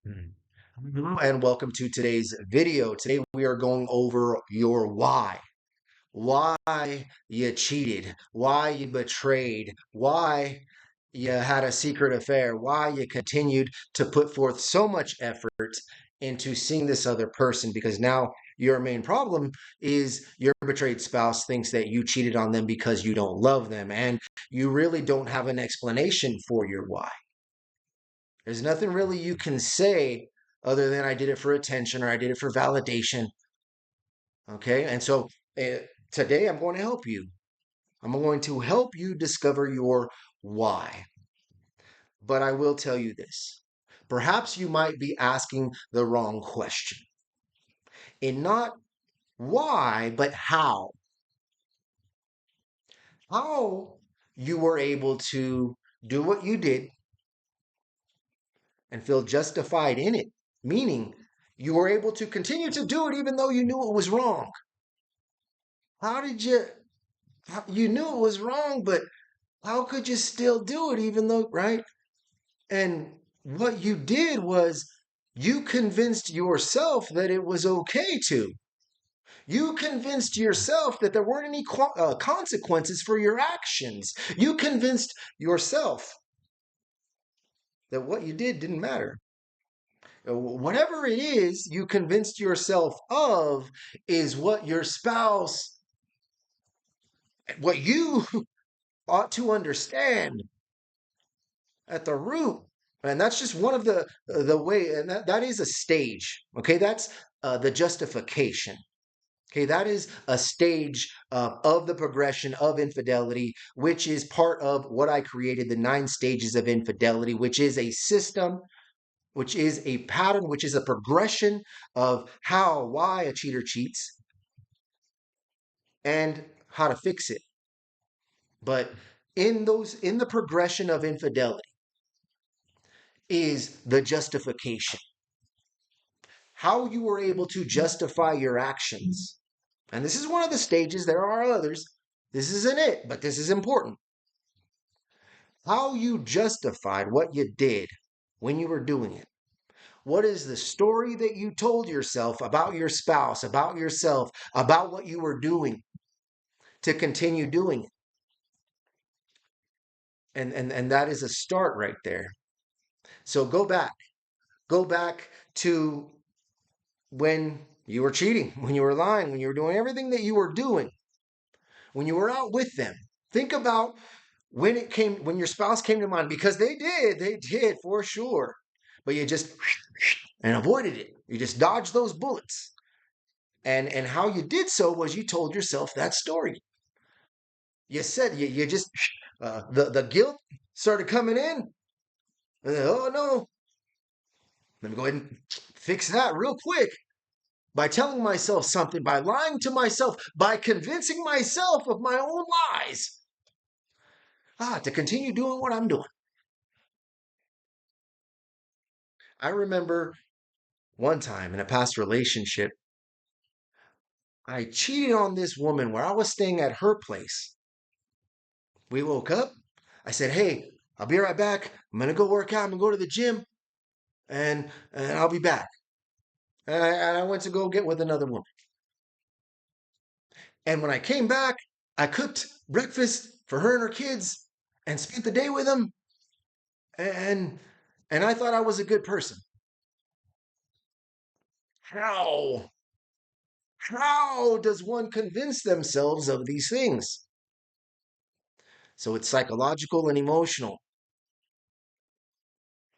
Mm. Hello and welcome to today's video. Today we are going over your why. Why you cheated, why you betrayed, why you had a secret affair, why you continued to put forth so much effort into seeing this other person because now your main problem is your betrayed spouse thinks that you cheated on them because you don't love them and you really don't have an explanation for your why. There's nothing really you can say other than I did it for attention or I did it for validation. Okay. And so uh, today I'm going to help you. I'm going to help you discover your why. But I will tell you this. Perhaps you might be asking the wrong question. And not why, but how. How you were able to do what you did and feel justified in it. Meaning, you were able to continue to do it even though you knew it was wrong. How did you, you knew it was wrong, but how could you still do it even though, right? And what you did was you convinced yourself that it was okay to. You convinced yourself that there weren't any consequences for your actions. You convinced yourself that what you did didn't matter. Whatever it is you convinced yourself of is what your spouse, what you ought to understand at the root. And that's just one of the way, and that is a stage. Okay, that's the justification. Okay, that is a stage of the progression of infidelity, which is part of what I created, the 9 stages of infidelity, which is a system, which is a pattern, which is a progression of how, why a cheater cheats, and how to fix it. But in the progression of infidelity is the justification. How you were able to justify your actions. And this is one of the stages. There are others. This isn't it, but this is important. How you justified what you did when you were doing it. What is the story that you told yourself about your spouse, about yourself, about what you were doing to continue doing it? And that is a start right there. So go back. Go back to when you were cheating, when you were lying, when you were doing everything that you were doing, when you were out with them. Think about when your spouse came to mind, because they did for sure. But you just and avoided it. You just dodged those bullets. And how you did so was you told yourself that story. You said you just the guilt started coming in. Oh no, let me go ahead and fix that real quick by telling myself something, by lying to myself, by convincing myself of my own lies. To continue doing what I'm doing. I remember one time in a past relationship, I cheated on this woman where I was staying at her place. We woke up. I said, "Hey, I'll be right back. I'm gonna go work out. I'm gonna go to the gym, and I'll be back." And I went to go get with another woman. And when I came back, I cooked breakfast for her and her kids and spent the day with them. And and I thought I was a good person. How? How does one convince themselves of these things? So it's psychological and emotional.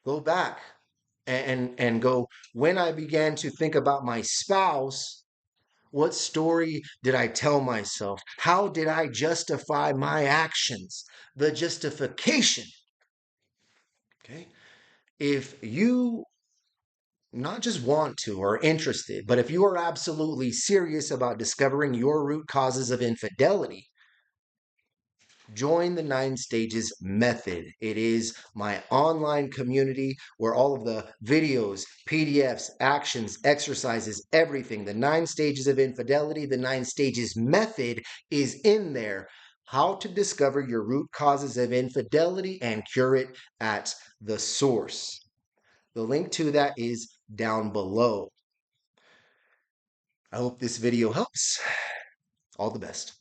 Go back and go, when I began to think about my spouse, what story did I tell myself? How did I justify my actions? The justification. Okay. If you not just want to or interested, but if you are absolutely serious about discovering your root causes of infidelity, join the 9 stages method. It is my online community where all of the videos, PDFs, actions, exercises, everything, the 9 stages of infidelity, the 9 stages method is in there. How to discover your root causes of infidelity and cure it at the source. The link to that is down below. I hope this video helps. All the best.